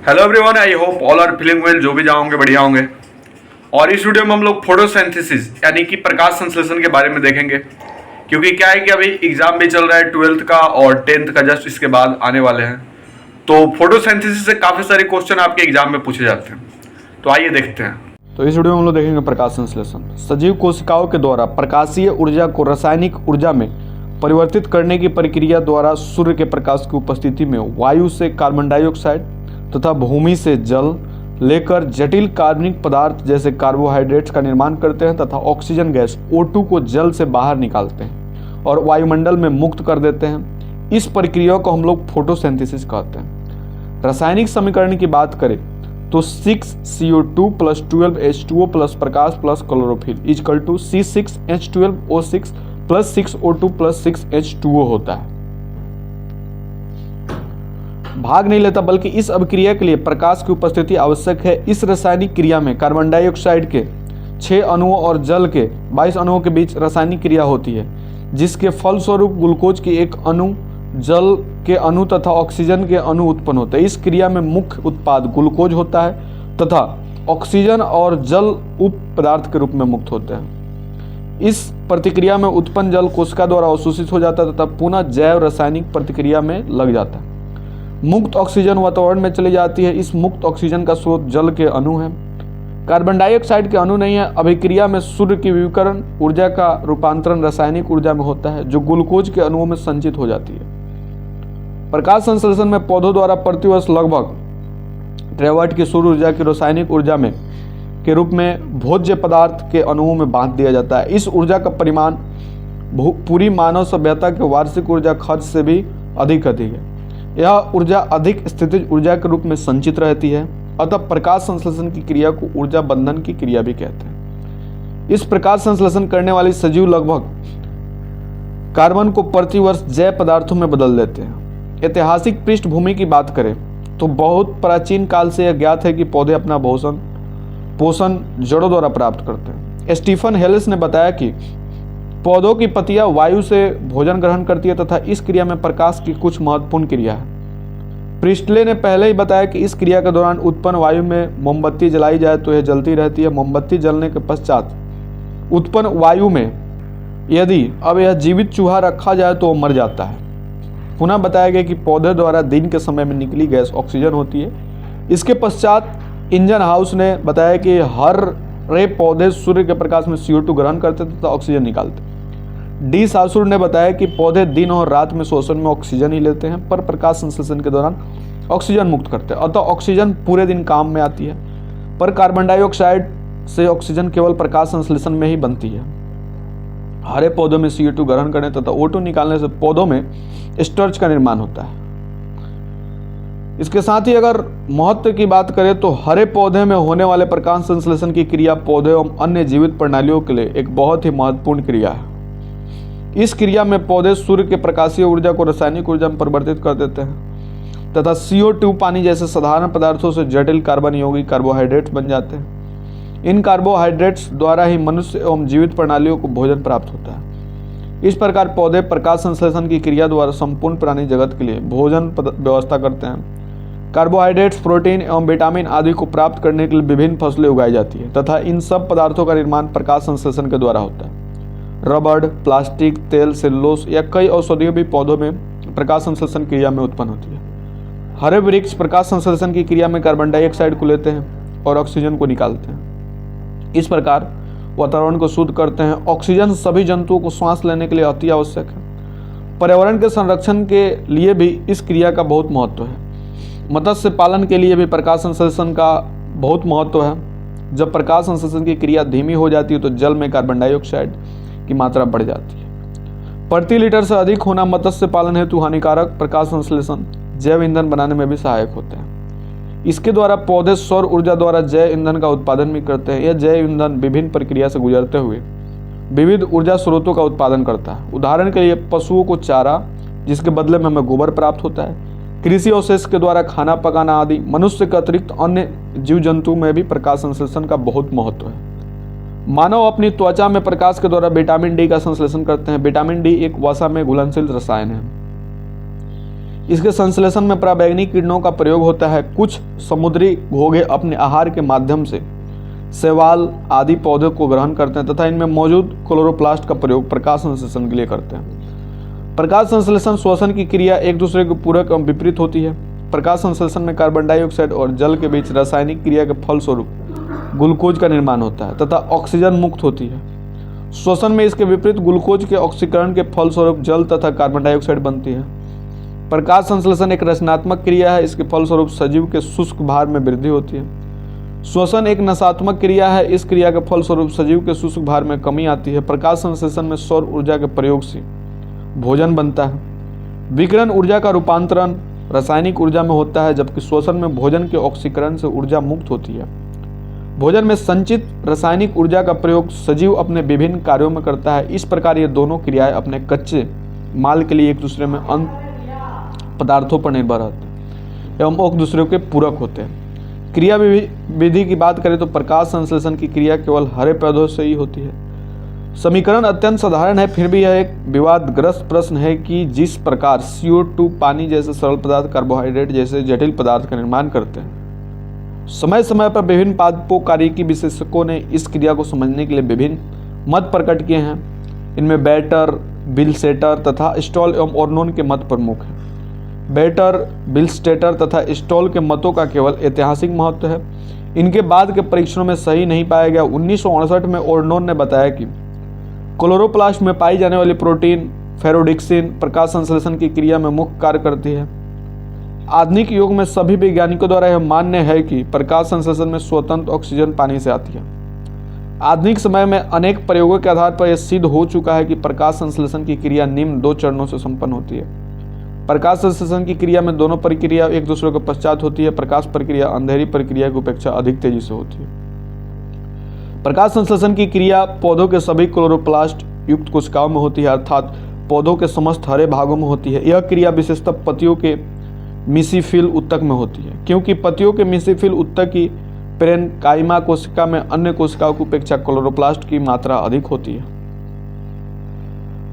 Hello everyone, I hope all are feeling well. जो भी जाओगे बढ़िया होंगे। और इस वीडियो में हम लोग फोटोसिंथेसिस यानी कि प्रकाश संश्लेषण के बारे में देखेंगे, क्योंकि क्या है कि अभी एग्जाम भी चल रहा है 12th का और 10th का जस्ट इसके बाद आने वाले हैं। तो फोटोसिंथेसिस से काफ़ी सारे क्वेश्चन आपके एग्जाम में पूछे जाते हैं, तो आइए देखते हैं। तो इस वीडियो में हम लोग देखेंगे प्रकाश संश्लेषण। सजीव कोशिकाओं के द्वारा प्रकाशीय ऊर्जा को रासायनिक ऊर्जा में परिवर्तित करने की प्रक्रिया द्वारा सूर्य के प्रकाश की उपस्थिति में वायु से कार्बन डाइऑक्साइड तथा भूमि से जल लेकर जटिल कार्बनिक पदार्थ जैसे कार्बोहाइड्रेट्स का निर्माण करते हैं तथा ऑक्सीजन गैस O2 को जल से बाहर निकालते हैं और वायुमंडल में मुक्त कर देते हैं। इस प्रक्रिया को हम लोग फोटोसिंथेसिस कहते हैं। रासायनिक समीकरण की बात करें तो 6CO2 + 12H2O + Prakash + chlorophyll equal to C6H12O6 + 6O2 + 6H2O होता है। भाग नहीं लेता, बल्कि इस अभिक्रिया के लिए प्रकाश की उपस्थिति आवश्यक है। इस रासायनिक क्रिया में कार्बन डाइऑक्साइड के 6 अणुओं और जल के 22 अणुओं के बीच रासायनिक क्रिया होती है, जिसके फलस्वरूप ग्लूकोज के एक अणु, जल के अणु तथा ऑक्सीजन के अणु उत्पन्न होते हैं। इस क्रिया में मुख्य उत्पाद ग्लूकोज होता है तथा ऑक्सीजन और जल उप पदार्थ के रूप में मुक्त होते हैं। इस प्रतिक्रिया में उत्पन्न जल कोशिका द्वारा अवशोषित हो जाता है तथा पुनः जैव रासायनिक प्रतिक्रिया में लग जाता है। मुक्त ऑक्सीजन वातावरण में चली जाती है। इस मुक्त ऑक्सीजन का स्रोत जल के अणु है, कार्बन डाइऑक्साइड के अणु नहीं है। अभिक्रिया में सूर्य की विकिरण ऊर्जा का रूपांतरण रासायनिक ऊर्जा में होता है, जो ग्लूकोज के अणुओं में संचित हो जाती है। प्रकाश संश्लेषण में पौधों द्वारा प्रतिवर्ष लगभग 63 की सूर्य ऊर्जा की रासायनिक ऊर्जा में के रूप में भोज्य पदार्थ के अणुओं में बांट दिया जाता है। इस ऊर्जा का परिमाण पूरी मानव सभ्यता के वार्षिक ऊर्जा खर्च से भी अधिक है। यह ऊर्जा अधिक स्थितिज ऊर्जा के रूप में संचित रहती है, अतः प्रकाश संश्लेषण की क्रिया को ऊर्जा बंधन की क्रिया भी कहते हैं। इस प्रकाश संश्लेषण करने वाली सजीव लगभग कार्बन को प्रतिवर्ष जैव पदार्थों में बदल देते हैं। ऐतिहासिक पृष्ठभूमि की बात करें तो बहुत प्राचीन काल से यह ज्ञात है कि पौधे अपना पोषण जड़ों द्वारा प्राप्त करते हैं। स्टीफन हेलिस ने बताया कि पौधों की पत्तियां वायु से भोजन ग्रहण करती है तथा इस क्रिया में प्रकाश की कुछ महत्वपूर्ण क्रिया है। प्रिस्टले ने पहले ही बताया कि इस क्रिया के दौरान उत्पन्न वायु में मोमबत्ती जलाई जाए तो यह जलती रहती है। मोमबत्ती जलने के पश्चात उत्पन्न वायु में यदि अब यह जीवित चूहा रखा जाए तो वह मर जाता है। पुनः बताया गया कि पौधे द्वारा दिन के समय में निकली गैस ऑक्सीजन होती है। इसके पश्चात इंजन हाउस ने बताया कि हर पौधे सूर्य के प्रकाश में CO2 ग्रहण करते तथा ऑक्सीजन निकालते। डी सासुर ने बताया कि पौधे दिन और रात में श्वसन में ऑक्सीजन ही लेते हैं, पर प्रकाश संश्लेषण के दौरान ऑक्सीजन मुक्त करते हैं, अतः ऑक्सीजन पूरे दिन काम में आती है। पर कार्बन डाइऑक्साइड से ऑक्सीजन केवल प्रकाश संश्लेषण में ही बनती है। हरे पौधों में CO2 ग्रहण करने तथा O2 निकालने से पौधों में स्टार्च का निर्माण होता है। इसके साथ ही अगर महत्व की बात करें तो हरे पौधे में होने वाले प्रकाश संश्लेषण की क्रिया पौधे एवं अन्य जीवित प्रणालियों के लिए एक बहुत ही महत्वपूर्ण क्रिया है। इस क्रिया में पौधे सूर्य के प्रकाशीय ऊर्जा को रासायनिक ऊर्जा में परिवर्तित कर देते हैं तथा CO2 पानी जैसे साधारण पदार्थों से जटिल कार्बन यौगिक कार्बोहाइड्रेट्स बन जाते हैं। इन कार्बोहाइड्रेट्स द्वारा ही मनुष्य एवं जीवित प्रणालियों को भोजन प्राप्त होता है। इस प्रकार पौधे प्रकाश संश्लेषण की क्रिया द्वारा संपूर्ण प्राणी जगत के लिए भोजन व्यवस्था करते हैं। कार्बोहाइड्रेट्स, प्रोटीन एवं विटामिन आदि को प्राप्त करने के लिए विभिन्न फसलें उगाई जाती है तथा इन सब पदार्थों का निर्माण प्रकाश संश्लेषण के द्वारा होता है। रबड़, प्लास्टिक, तेल, सेलुलोज या कई औषधियां भी पौधों में प्रकाश संश्लेषण क्रिया में उत्पन्न होती है। हरे वृक्ष प्रकाश संश्लेषण की क्रिया में कार्बन डाइऑक्साइड को लेते हैं और ऑक्सीजन को निकालते हैं। इस प्रकार वातावरण को शुद्ध करते हैं। ऑक्सीजन सभी जंतुओं को सांस लेने के लिए अति आवश्यक है। पर्यावरण के संरक्षण के लिए भी इस क्रिया का बहुत महत्व है। मत्स्य पालन के लिए भी प्रकाश संश्लेषण का बहुत महत्व है। जब प्रकाश संश्लेषण की क्रिया धीमी हो जाती है तो जल में कार्बन डाइऑक्साइड की मात्रा बढ़ जाती है। प्रति लीटर से अधिक होना मत्स्य पालन हेतु हानिकारक। प्रकाश संश्लेषण जैव ईंधन बनाने में भी सहायक होता है। इसके द्वारा पौधे सौर ऊर्जा द्वारा जैव ईंधन का उत्पादन भी करते हैं। यह जैव ईंधन विभिन्न प्रक्रिया से गुजरते हुए विविध ऊर्जा स्रोतों का उत्पादन करता है। उदाहरण के लिए पशुओं को चारा, जिसके बदले में हमें गोबर प्राप्त होता है, कृषि अवशेष के द्वारा खाना पकाना आदि। मनुष्य के अतिरिक्त अन्य जीव जंतु में भी प्रकाश संश्लेषण का बहुत महत्व है। मानव अपनी त्वचा में प्रकाश के द्वारा विटामिन डी का संश्लेषण करते हैं। विटामिन डी एक वसा में घुलनशील रसायन है। इसके संश्लेषण में पराबैंगनी किरणों का प्रयोग होता है। कुछ समुद्री घोंघे अपने आहार के माध्यम से शैवाल आदि पौधे को ग्रहण करते हैं तथा इनमें मौजूद क्लोरोप्लास्ट का प्रयोग प्रकाश संश्लेषण के लिए करते हैं। प्रकाश संश्लेषण श्वसन की क्रिया एक दूसरे के पूरक एवं विपरीत होती है। प्रकाश संश्लेषण में कार्बन डाइऑक्साइड और जल के बीच रासायनिक क्रिया के फलस्वरूप ग्लूकोज का निर्माण होता है तथा ऑक्सीजन मुक्त होती है। श्वसन में इसके विपरीत ग्लूकोज के ऑक्सीकरण के फलस्वरूप जल तथा कार्बन डाइऑक्साइड बनती है। प्रकाश संश्लेषण एक रचनात्मक क्रिया है। इसके फलस्वरूप सजीव के शुष्क भार में वृद्धि होती है। श्वसन एक नशात्मक क्रिया है। इस क्रिया के फलस्वरूप सजीव के शुष्क भार में कमी आती है। प्रकाश संश्लेषण में सौर ऊर्जा के प्रयोग से भोजन बनता है। विकिरण ऊर्जा का रूपांतरण रासायनिक ऊर्जा में होता है, जबकि श्वसन में भोजन के ऑक्सीकरण से ऊर्जा मुक्त होती है। भोजन में संचित रासायनिक ऊर्जा का प्रयोग सजीव अपने विभिन्न कार्यों में करता है। इस प्रकार ये दोनों क्रियाएं अपने कच्चे माल के लिए एक दूसरे में अन्य पदार्थों पर निर्भर रहते हैं एवं एक दूसरे के पूरक होते हैं। क्रिया विधि की बात करें तो प्रकाश संश्लेषण की क्रिया केवल हरे पौधों से ही होती है। समीकरण अत्यंत साधारण है, फिर भी यह एक विवादग्रस्त प्रश्न है कि जिस प्रकार CO2 पानी जैसे सरल पदार्थ कार्बोहाइड्रेट जैसे जटिल पदार्थ का निर्माण करते हैं। समय समय पर विभिन्न पादपोकारिकी विशेषज्ञों ने इस क्रिया को समझने के लिए विभिन्न मत प्रकट किए हैं। इनमें बैटर, बिलस्टेटर तथा स्टॉल एवं ओर्नोन के मत प्रमुख हैं। बैटर, बिलस्टेटर तथा स्टॉल के मतों का केवल ऐतिहासिक महत्व है। इनके बाद के परीक्षणों में सही नहीं पाया गया। 1968 में ओर्नोन ने बताया कि क्लोरोप्लास्ट में पाई जाने वाली प्रोटीन फेरोडिक्सिन प्रकाश संश्लेषण की क्रिया में मुख्य कार्य करती है। आधुनिक युग में सभी वैज्ञानिकों द्वारा यह मान्य है कि प्रकाश संश्लेषण में स्वतंत्र ऑक्सीजन पानी से आती है। आधुनिक समय में अनेक प्रयोगों के आधार पर यह सिद्ध हो चुका है कि प्रकाश संश्लेषण की क्रिया निम्न 2 चरणों से संपन्न होती है। प्रकाश संश्लेषण की क्रिया में दोनों प्रक्रिया एक दूसरे के पश्चात होती है। प्रकाश प्रक्रिया अंधेरी प्रक्रिया की अपेक्षा अधिक तेजी से होती है। प्रकाश संश्लेषण की क्रिया पौधों के सभी क्लोरोप्लास्ट युक्त कोशिकाओं में होती है, अर्थात पौधों के समस्त हरे भागों में होती है। यह क्रिया विशेषतः पत्तियों के मिसिफिल उत्तक में होती है, क्योंकि पत्तियों के मिसिफिल उत्तक की पेरेनकाइमा कोशिका में अन्य कोशिकाओं की अपेक्षा क्लोरोप्लास्ट की मात्रा अधिक होती है।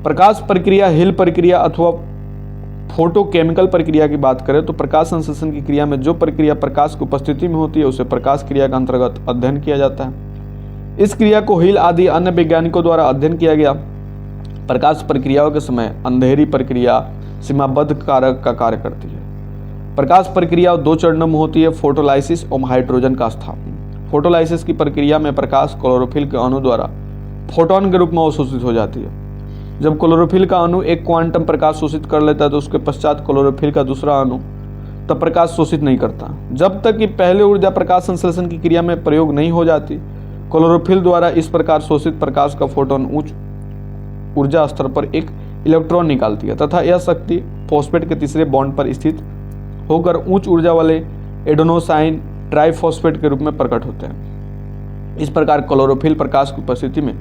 प्रकाश प्रक्रिया हिल प्रक्रिया अथवा फोटोकेमिकल प्रक्रिया की बात करें तो प्रकाश संश्लेषण की क्रिया में जो प्रक्रिया प्रकाश की उपस्थिति में होती है उसे प्रकाश क्रिया के अंतर्गत अध्ययन किया जाता है। इस क्रिया को हिल आदि अन्य वैज्ञानिकों द्वारा अध्ययन किया गया। प्रकाश प्रक्रियाओं के समय अंधेरी प्रक्रिया सीमाबद्ध कारक का कार्य करती है। प्रकाश प्रक्रिया 2 चरणों में होती है, फोटोलाइसिस और हाइड्रोजन का स्थापन। फोटोलाइसिस की प्रक्रिया में प्रकाश क्लोरोफिल के अणु द्वारा फोटोन के रूप में अवशोषित हो जाती है। जब क्लोरोफिल का अणु एक क्वांटम प्रकाश शोषित कर लेता है तो उसके पश्चात क्लोरोफिल का दूसरा अणु तब प्रकाश शोषित नहीं करता। जब तक कि पहले ऊर्जा प्रकाश संश्लेषण की क्रिया में प्रयोग नहीं हो जाती, क्लोरोफिल द्वारा इस प्रकार शोषित प्रकाश का फोटोन उच्च ऊर्जा स्तर पर एक इलेक्ट्रॉन निकालती है तथा यह शक्ति फॉस्फेट के तीसरे बॉन्ड पर स्थित होकर उच्च ऊर्जा वाले एडेनोसाइन ट्राइफॉस्फेट के रूप में प्रकट होते हैं। इस प्रकार क्लोरोफिल प्रकाश की उपस्थिति में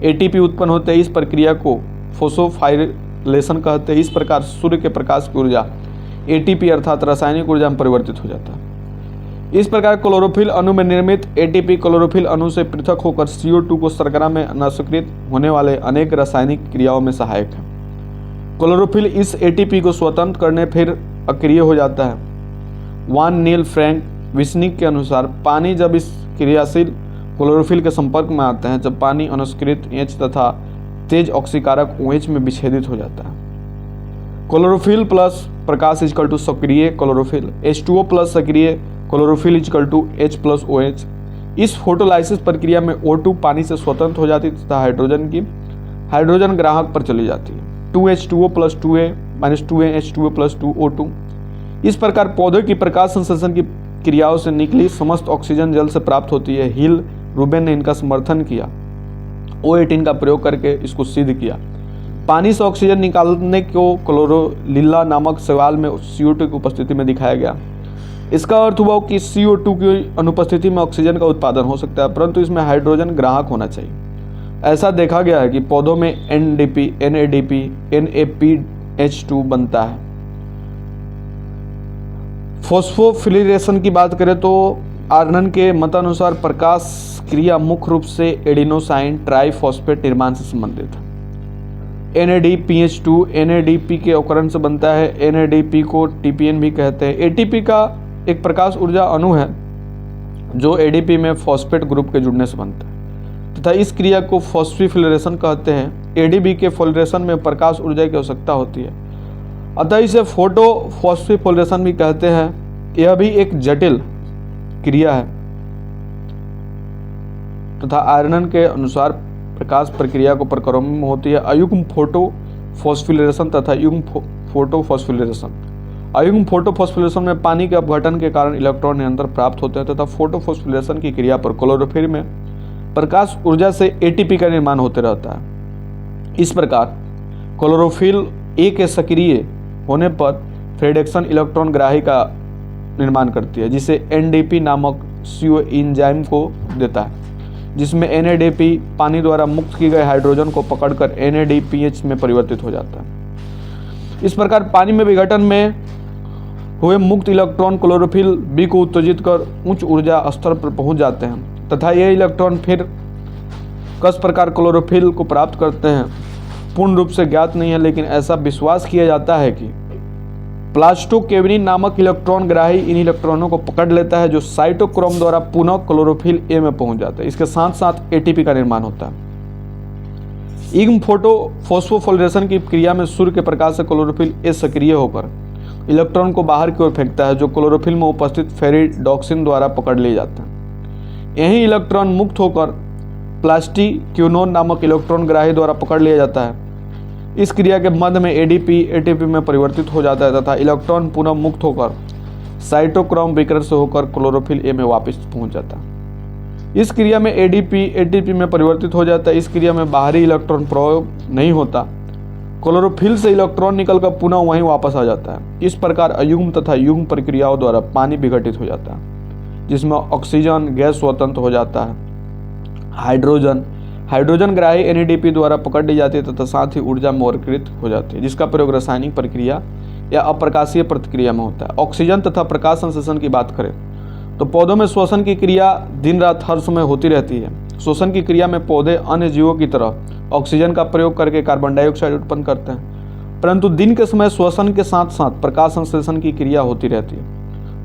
ATP उत्पन्न होते हैं। इस प्रक्रिया को फोस्फोराइलेशन कहते हैं। इस प्रकार सूर्य के प्रकाश की ऊर्जा ATP अर्थात रासायनिक ऊर्जा में परिवर्तित हो जाता है। इस प्रकार क्लोरोफिल अणु में निर्मित ATP क्लोरोफिल अणु से पृथक होकर CO2 को शर्करा में नष्कृत होने वाले अनेक रासायनिक क्रियाओं में सहायक है। क्लोरोफिल इस ATP को स्वतंत्र करने फिर अक्रिय हो जाता है। वान नील फ्रैंक विस्निक के अनुसार पानी जब इस क्रियाशील क्लोरोफिल के संपर्क में आते हैं, जब पानी अनुष्कृत H तथा तेज ऑक्सीकारक OH में विच्छेदित हो जाता है। क्लोरोफिल प्लस प्रकाश इजकल टू सक्रिय क्लोरोफिल, H2O प्लस सक्रिय chlorophyll equal to H plus OH। इस फोटोलाइसिस प्रक्रिया में O2 पानी से स्वतंत्र हो जाती है तथा हाइड्रोजन ग्राहक पर चली जाती है। 2H2O plus 2A minus 2A H2O plus 2O2। इस प्रकार पौधे की प्रकाश संश्लेषण की क्रियाओं से निकली समस्त ऑक्सीजन जल से प्राप्त होती है। हिल रूबेन ने इनका समर्थन किया, O18 का प्रयोग करके इसको सिद्ध किया। पानी से ऑक्सीजन निकालने को क्लोरोलिला नामक सवाल में CO2 की उपस्थिति में दिखाया गया। इसका अर्थ हुआ कि CO2 की अनुपस्थिति में ऑक्सीजन का उत्पादन हो सकता है, परंतु इसमें हाइड्रोजन ग्राहक होना चाहिए। ऐसा देखा गया है कि पौधों में NDP, NADP, NAPH2 बनता है। फॉस्फोफिलिरेशन की बात करें तो आर्नन के मतानुसार प्रकाश क्रिया मुख्य रूप से एडिनोसाइन ट्राइफॉस्फेट निर्माण से संबंधित है। NADPH2 NADP के ऑकरण से बनता है। NADP को TPN भी कहते हैं। ATP का एक प्रकाश ऊर्जा अणु है जो ADP में फॉस्फेट ग्रुप के जुड़ने से बनता है तथा इस क्रिया को फॉस्फोरिलेशन कहते हैं। ADP के फॉस्फोरिलेशन में प्रकाश ऊर्जा की आवश्यकता होती है, अतः इसे फोटो फॉस्फोरिलेशन भी कहते हैं। यह भी एक जटिल क्रिया है तथा आयरन के अनुसार प्रकाश प्रक्रिया को प्रकारों में होती है। अयुग्म फोटो फॉस्फोरिलेशन तथा युग्म फोटो फॉस्फोरिलेशन। अयुग्म फोटो फॉस्फोरिलेशन में पानी के अपघटन के कारण इलेक्ट्रॉन निरंतर प्राप्त होते हैं तथा फोटो फॉस्फोरिलेशन की क्रिया पर क्लोरोफिल में प्रकाश ऊर्जा से ATP का निर्माण होते रहता है। इस प्रकार क्लोरोफिल A के सक्रिय होने पर फ्रेडक्सन इलेक्ट्रॉन ग्राही का निर्माण करती है जिसे NDP नामक CO एंजाइम को देता है, जिसमें NADP पानी द्वारा मुक्त किए गए हाइड्रोजन को पकड़कर NADPH में परिवर्तित हो जाता है। इस प्रकार पानी में विघटन में हुए मुक्त इलेक्ट्रॉन क्लोरोफिल B को उत्तेजित कर उच्च ऊर्जा स्तर पर पहुंच जाते हैं तथा ये इलेक्ट्रॉन फिर किस प्रकार क्लोरोफिल को प्राप्त करते हैं पूर्ण रूप से ज्ञात नहीं है, लेकिन ऐसा विश्वास किया जाता है कि प्लास्टोकेवनिन नामक इलेक्ट्रॉन ग्राही इन इलेक्ट्रॉनों को पकड़ लेता है जो साइटोक्रोम द्वारा पुनः क्लोरोफिल A में पहुंच जाता है। इसके साथ साथ ATP का निर्माण होता है। इग्म फोटो फॉस्फोरिलेशन की क्रिया में सूर्य के प्रकाश से क्लोरोफिल A सक्रिय होकर इलेक्ट्रॉन को बाहर की ओर फेंकता है जो क्लोरोफिल में उपस्थित फेरिडॉक्सिन द्वारा पकड़ लिए जाता है। यही इलेक्ट्रॉन मुक्त होकर प्लास्टिक्यूनोन नामक इलेक्ट्रॉन ग्राही द्वारा पकड़ लिया जाता है। इस क्रिया के मध्य में ADP ATP में परिवर्तित हो जाता है तथा इलेक्ट्रॉन पुनः मुक्त होकर साइटोक्रोम विकिरण से होकर क्लोरोफिल A में वापस पहुंच जाता है। इस क्रिया में ADP ATP में परिवर्तित हो जाता है। इस क्रिया में बाहरी इलेक्ट्रॉन प्रयोग नहीं होता, क्लोरोफिल से इलेक्ट्रॉन निकलकर पुनः वहीं वापस आ जाता है। इस प्रकार अयुग्म तथा युग्म प्रक्रियाओं द्वारा पानी विघटित हो जाता है जिसमें ऑक्सीजन गैस स्वतंत्र हो जाता है। हाइड्रोजन ग्राही NADP द्वारा पकड़ ली जाती है तथा साथ ही ऊर्जा में वर्गीकृत हो जाती है, जिसका प्रयोग रासायनिक प्रक्रिया या अप्रकाशीय प्रतिक्रिया में होता है। ऑक्सीजन तथा प्रकाश संश्लेषण की बात करें तो पौधों में श्वसन की क्रिया दिन रात हर समय होती रहती है। श्वसन की क्रिया में पौधे अन्य जीवों की तरह ऑक्सीजन का प्रयोग करके कार्बन डाइऑक्साइड उत्पन्न करते हैं, परंतु दिन के समय श्वसन के साथ साथ प्रकाश संश्लेषण की क्रिया होती रहती है।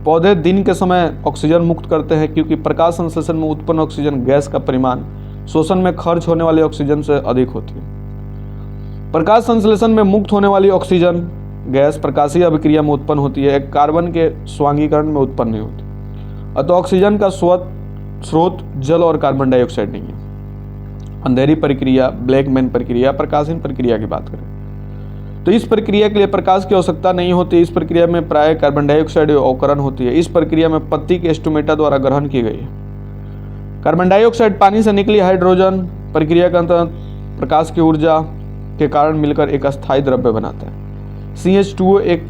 पौधे दिन के समय ऑक्सीजन मुक्त करते हैं क्योंकि प्रकाश संश्लेषण में उत्पन्न ऑक्सीजन गैस का परिमाण श्वसन में खर्च होने वाले ऑक्सीजन से अधिक होती है। प्रकाश संश्लेषण में मुक्त होने वाली ऑक्सीजन गैस प्रकाशीय अभिक्रिया में उत्पन्न होती है, कार्बन के स्वांगीकरण में उत्पन्न नहीं होती। अतः ऑक्सीजन का स्रोत जल और कार्बन डाइऑक्साइड नहीं है। अंधेरी प्रक्रिया, ब्लैकमैन प्रक्रिया, प्रकाशहीन प्रक्रिया की बात करें तो इस प्रक्रिया के लिए प्रकाश की आवश्यकता नहीं होती। इस प्रक्रिया में प्राय कार्बन डाइऑक्साइड अवकरण होती है। इस प्रक्रिया में पत्ती के स्टोमेटा द्वारा ग्रहण की गई है। कार्बन डाइऑक्साइड पानी से निकली हाइड्रोजन प्रक्रिया के अंतर्गत प्रकाश की ऊर्जा के कारण मिलकर एक अस्थायी द्रव्य बनाता है। CH2O एक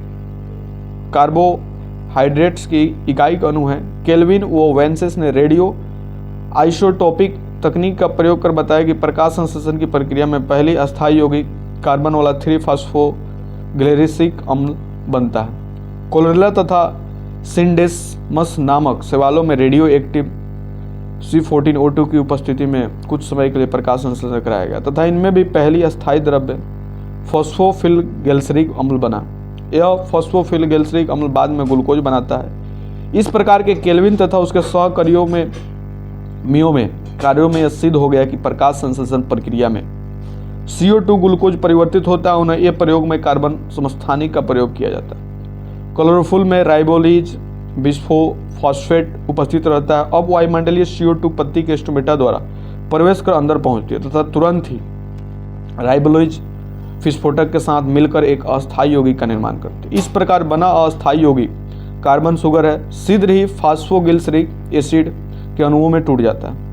कार्बोहाइड्रेट्स की इकाई का अणु है। केल्विन वेंसेस ने रेडियो आइसोटोपिक तकनीक का प्रयोग कर बताया कि प्रकाश संश्लेषण की प्रक्रिया में पहली अस्थायी यौगिक कार्बन वाला 3-फॉस्फोग्लिसरिक अम्ल बनता है। कोलोरेला तथा सिंडेस्मस नामक शैवालों में रेडियो एक्टिव C14O2 की उपस्थिति में कुछ समय के लिए प्रकाश संश्लेषण कराया गया तथा इनमें भी पहली अस्थायी द्रव्य फॉस्फोफिलगैल्सरिक अम्ल बना। यह फॉस्फोफिलगैल्सरिक अम्ल बाद में ग्लूकोज बनाता है। इस प्रकार के केल्विन तथा उसके सहकारियों में कार्यों में यह सिद्ध हो गया कि प्रकाश संश्लेषण प्रक्रिया में CO2 ग्लूकोज परिवर्तित होता है। उन्हें यह प्रयोग में कार्बन समस्थानिक का प्रयोग किया जाता है। क्लोरोफिल में राइबोलीज बिस्फोफॉस्फेट उपस्थित रहता है। अब वायुमंडलीय CO2 पत्ती के स्टोमेटा द्वारा प्रवेश कर अंदर पहुंचती है तथा तुरंत ही राइबोलीज विस्फोटक के साथ मिलकर एक अस्थायी यौगिक का निर्माण करती है। इस प्रकार बना अस्थायी यौगिक कार्बन शुगर है, शीघ्र ही फॉस्फोग्लिसरिक एसिड के अणुओं में टूट जाता है।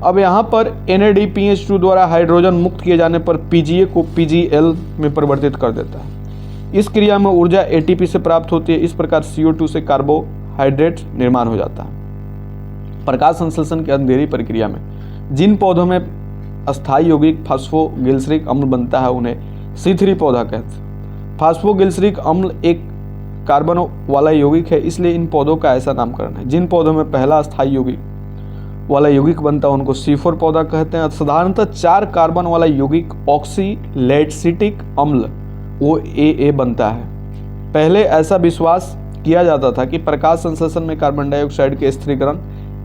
अब यहाँ पर NADPH2 द्वारा हाइड्रोजन मुक्त किए जाने पर PGA को PGL में परिवर्तित कर देता है। इस क्रिया में ऊर्जा ATP से प्राप्त होती है। इस प्रकार CO2 से कार्बोहाइड्रेट निर्माण हो जाता है। प्रकाश संश्लेषण की अंधेरी प्रक्रिया में जिन पौधों में अस्थायी यौगिक फॉस्फोग्लिसरिक अम्ल बनता है उन्हें C3 पौधा कहते हैं। फॉस्फोग्लिसरिक अम्ल एक कार्बन वाला यौगिक है, इसलिए इन पौधों का ऐसा नामकरण है। जिन पौधों में पहला अस्थायी यौगिक वाला यौगिक बनता है उनको C4 पौधा कहते हैं। साधारणतः 4 कार्बन वाला यौगिक ऑक्सीलेटिक अम्ल OAA बनता है। पहले ऐसा विश्वास किया जाता था कि प्रकाश संश्लेषण में कार्बन डाइऑक्साइड के स्थिरीकरण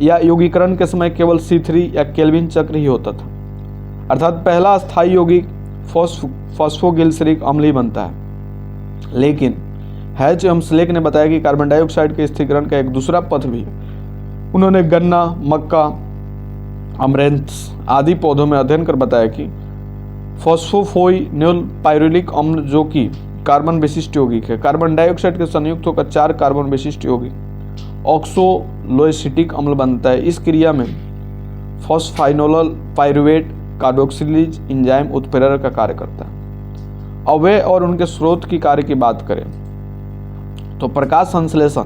या यौगिकरण के समय केवल C3 या केल्विन चक्र ही होता था, अर्थात पहला स्थायी यौगिक फॉस्फोग्लिसरिक अम्ल ही बनता है। लेकिन हैच एवं स्लेक ने बताया कि कार्बन डाइऑक्साइड के स्थिरीकरण का एक दूसरा पथ भी है। उन्होंने गन्ना, मक्का, अमरैंथस आदि पौधों में अध्ययन कर बताया कि फॉस्फोफोइनोल पाइरुलिक अम्ल, जो कि कार्बन विशिष्ट यौगिक है, कार्बन डाइऑक्साइड के संयुक्त होकर 4 कार्बन विशिष्ट यौगिक ऑक्सोलोएसिटिक अम्ल बनता है। इस क्रिया में फॉस्फाइनोल पाइरुवेट कार्बोक्सिलेज एंजाइम उत्प्रेरक का कार्य करता है। अवयव और उनके स्रोत की कार्य की बात करें तो प्रकाश संश्लेषण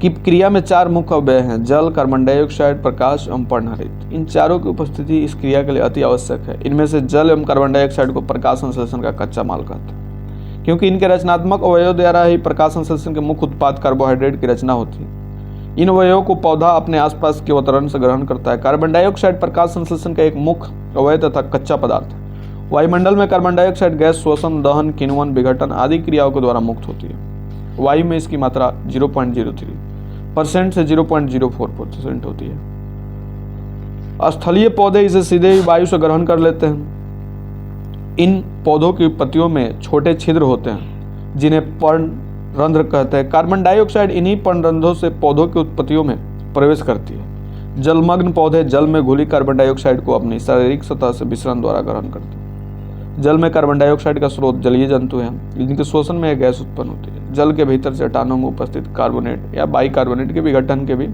की क्रिया में 4 मुख्य अवयव हैं: जल, कार्बन डाइऑक्साइड, प्रकाश एवं पर्णहरित। इन चारों की उपस्थिति इस क्रिया के लिए अति आवश्यक है। इनमें से जल एवं कार्बन डाइऑक्साइड को प्रकाश संश्लेषण का कच्चा माल कहते हैं, क्योंकि इनके रचनात्मक अवयव द्वारा ही प्रकाश संश्लेषण के मुख्य उत्पाद कार्बोहाइड्रेट की रचना होती है। इन अवयवों को पौधा अपने आसपास के वातावरण से ग्रहण करता है। कार्बन डाइऑक्साइड प्रकाश संश्लेषण का एक मुख्य अवयव तथा कच्चा पदार्थ है। वायुमंडल में कार्बन डाइऑक्साइड गैस शोषण, दहन, किण्वन, विघटन आदि क्रियाओं के द्वारा मुक्त होती है। वायु में इसकी मात्रा 0.03% से 0.04% होती है। स्थलीय पौधे इसे सीधे ही वायु से ग्रहण कर लेते हैं। इन पौधों की पत्तियों में छोटे छिद्र होते हैं जिन्हें पर्णरंध्र कहते हैं। कार्बन डाइऑक्साइड इन्हीं पर्णरंध्रों से पौधों की उत्पत्तियों में प्रवेश करती है। जलमग्न पौधे जल में घुली कार्बन डाइऑक्साइड को अपनी शारीरिक सतह से विसरण द्वारा ग्रहण करते हैं। जल में कार्बन डाइऑक्साइड का स्रोत जलीय जंतु हैं, जिनके शोषण में यह गैस उत्पन्न होती है। जल के भीतर से अटानों में उपस्थित कार्बोनेट या बाइकार्बोनेट के विघटन के भी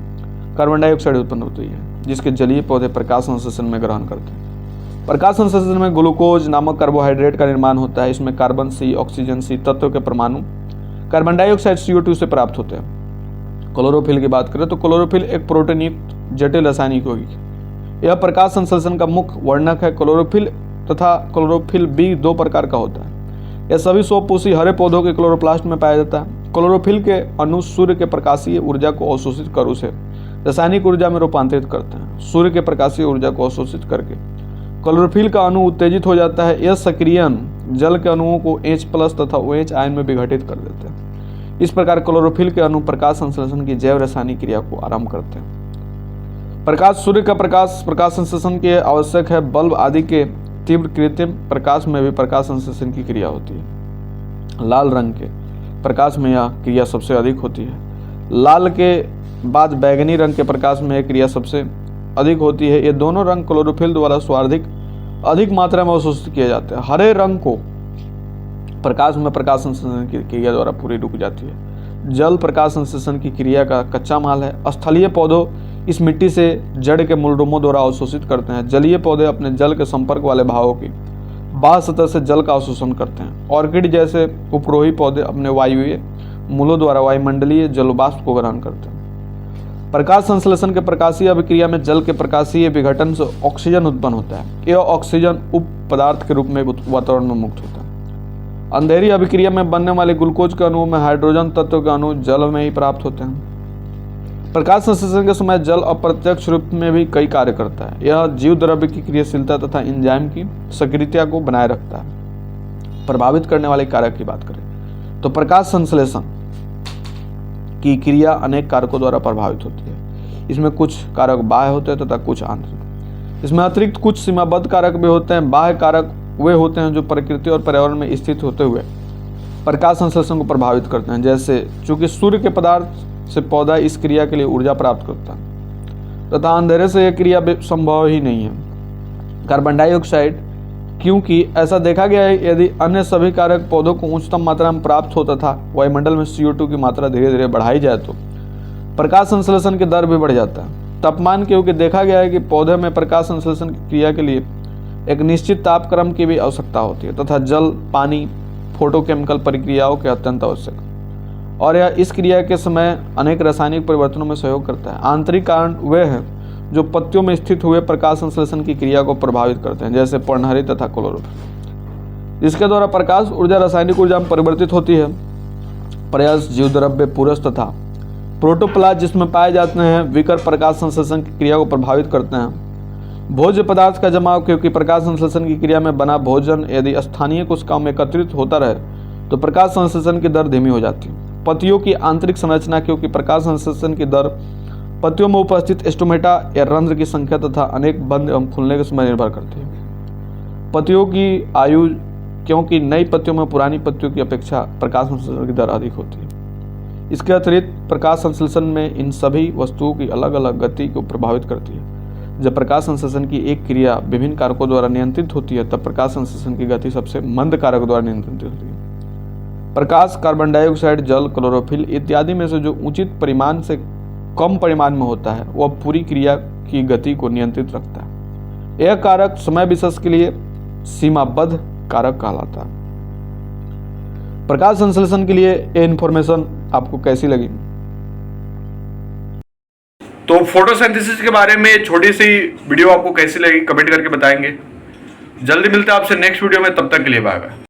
कार्बन डाइऑक्साइड उत्पन्न होती है, जिसके जलीय पौधे प्रकाश संश्लेषण में ग्रहण करते हैं। प्रकाश संश्लेषण में ग्लूकोज नामक कार्बोहाइड्रेट का निर्माण होता है। इसमें कार्बन C, ऑक्सीजन C तत्व के परमाणु कार्बन डाइऑक्साइड CO2 से प्राप्त होते हैं। क्लोरोफिल की बात करें तो क्लोरोफिल एक प्रोटीनयुक्त जटिल रासायनिक यौगिक है। यह प्रकाश संश्लेषण का मुख्य वर्णक है। क्लोरोफिल तथा क्लोरोफिल B 2 प्रकार का होता है। यह सभी स्वपोषी हरे पौधों के क्लोरोप्लास्ट में पाया जाता है। क्लोरोफिल के अणु सूर्य के प्रकाशीय ऊर्जा को अवशोषित कर उसे रासायनिक ऊर्जा में रूपांतरित करते हैं। सूर्य के प्रकाशीय ऊर्जा को अवशोषित करके क्लोरोफिल का अणु उत्तेजित हो जाता है। यह सक्रियण जल के अणुओं को H+ तथा OH आयन में विघटित कर देते हैं। इस प्रकार क्लोरोफिल के अणु प्रकाश संश्लेषण की जैव रासायनिक क्रिया को आरंभ करते हैं। प्रकाश सूर्य का प्रकाश संश्लेषण के आवश्यक है। बल्ब आदि के तीव्र कृत्रिम प्रकाश में भी प्रकाश संश्लेषण की क्रिया होती है। लाल रंग के प्रकाश में यह क्रिया सबसे अधिक होती है। लाल के बाद बैगनी रंग के प्रकाश में यह क्रिया सबसे अधिक होती है। ये दोनों रंग क्लोरोफिल द्वारा स्वार्थिक अधिक मात्रा में अवशोषित किए जाते हैं। हरे रंग को प्रकाश में प्रकाश संश्लेषण की क्रिया द्वारा पूरी रुक जाती है। जल प्रकाश संश्लेषण की क्रिया का कच्चा माल है। स्थलीय पौधों इस मिट्टी से जड़ के मूलरूपों द्वारा अवशोषित करते हैं। जलीय पौधे अपने जल के संपर्क वाले भागों की बाह्य सतह से जल का अवशोषण करते हैं। ऑर्किड जैसे उपरोही पौधे अपने वायुवीय मूलों द्वारा वायुमंडलीय जलवाष्प को ग्रहण करते हैं। प्रकाश संश्लेषण के प्रकाशीय अभिक्रिया में जल के प्रकाशीय विघटन से ऑक्सीजन उत्पन्न होता है। यह ऑक्सीजन उप पदार्थ के रूप में वातावरण में मुक्त होता है। अंधेरी अभिक्रिया में बनने वाले ग्लूकोज के अणुओं में हाइड्रोजन तत्व के अणु जल में ही प्राप्त होते हैं। प्रकाश संश्लेषण के समय जल अप्रत्यक्ष रूप में भी कई कार्य करता है। यह जीव द्रव्य की क्रियाशीलता तथा एंजाइम की सक्रियता को बनाए रखता है। प्रभावित करने वाले कारक की बात करें तो प्रकाश संश्लेषण की क्रिया अनेक कारकों द्वारा प्रभावित होती है। इसमें कुछ कारक बाह्य होते हैं तथा कुछ आंतरिक। इसमें अतिरिक्त कुछ सीमाबद्ध कारक भी होते हैं। बाह्य कारक वे होते हैं जो प्रकृति और पर्यावरण में स्थित होते हुए प्रकाश संश्लेषण को प्रभावित करते हैं। जैसे चूंकि सूर्य के पदार्थ से पौधा इस क्रिया के लिए ऊर्जा प्राप्त करता है तथा अंधेरे से यह क्रिया संभव ही नहीं है। कार्बन डाइऑक्साइड, क्योंकि ऐसा देखा गया है यदि अन्य सभी कारक पौधों को उच्चतम मात्रा में प्राप्त होता था, वायुमंडल में CO2 की मात्रा धीरे धीरे बढ़ाई जाए तो प्रकाश संश्लेषण की दर भी बढ़ जाता है। तापमान, क्योंकि देखा गया है कि पौधे में प्रकाश संश्लेषण की क्रिया के लिए एक निश्चित तापक्रम की भी आवश्यकता होती है तथा जल, पानी, फोटोकेमिकल प्रक्रियाओं के अत्यंत आवश्यक, और यह इस क्रिया के समय अनेक रासायनिक परिवर्तनों में सहयोग करता है। आंतरिक कारण वे हैं जो पत्तियों में स्थित हुए प्रकाश संश्लेषण की क्रिया को प्रभावित करते हैं, जैसे पर्णहरित तथा क्लोरोफिल, जिसके द्वारा प्रकाश ऊर्जा रासायनिक ऊर्जा में परिवर्तित होती है। प्रयास जीव द्रव्य, पूरस तथा प्रोटोप्लास्ट जिसमें पाए जाते हैं विकर प्रकाश संश्लेषण की क्रिया को प्रभावित करते हैं। भोज्य पदार्थ का जमाव, क्योंकि प्रकाश संश्लेषण की क्रिया में बना भोजन यदि स्थानीय कोशिकाओं में एकत्रित होता रहे तो प्रकाश संश्लेषण की दर धीमी हो जाती है। पत्तियों की आंतरिक संरचना, क्योंकि प्रकाश संश्लेषण की दर पत्तियों में उपस्थित स्टोमेटा या रंध्र की संख्या तथा अनेक बंद एवं खुलने के समय निर्भर करती है। पत्तियों की आयु, क्योंकि नई पत्तियों में पुरानी पत्तियों की अपेक्षा प्रकाश संश्लेषण की दर अधिक होती है। इसके अतिरिक्त प्रकाश संश्लेषण में इन सभी वस्तुओं की अलग अलग गति को प्रभावित करती है। जब प्रकाश संश्लेषण की एक क्रिया विभिन्न कारकों द्वारा नियंत्रित होती है तब प्रकाश संश्लेषण की गति सबसे मंद कारक द्वारा नियंत्रित होती है। प्रकाश कार्बन डाइऑक्साइड, जल, क्लोरोफिल इत्यादि में से जो उचित परिमाण से कम परिमाण में होता है वह पूरी क्रिया की गति को नियंत्रित रखता है। यह कारक समय विशेष के लिए सीमाबद्ध कारक कहलाता है। प्रकाश संश्लेषण के लिए ये इन्फॉर्मेशन आपको कैसी लगी? तो फोटोसिंथेसिस के बारे में छोटी सी वीडियो आपको कैसी लगी कमेंट करके बताएंगे। जल्दी मिलते हैं आपसे नेक्स्ट वीडियो में, तब तक के लिए बाय बाय।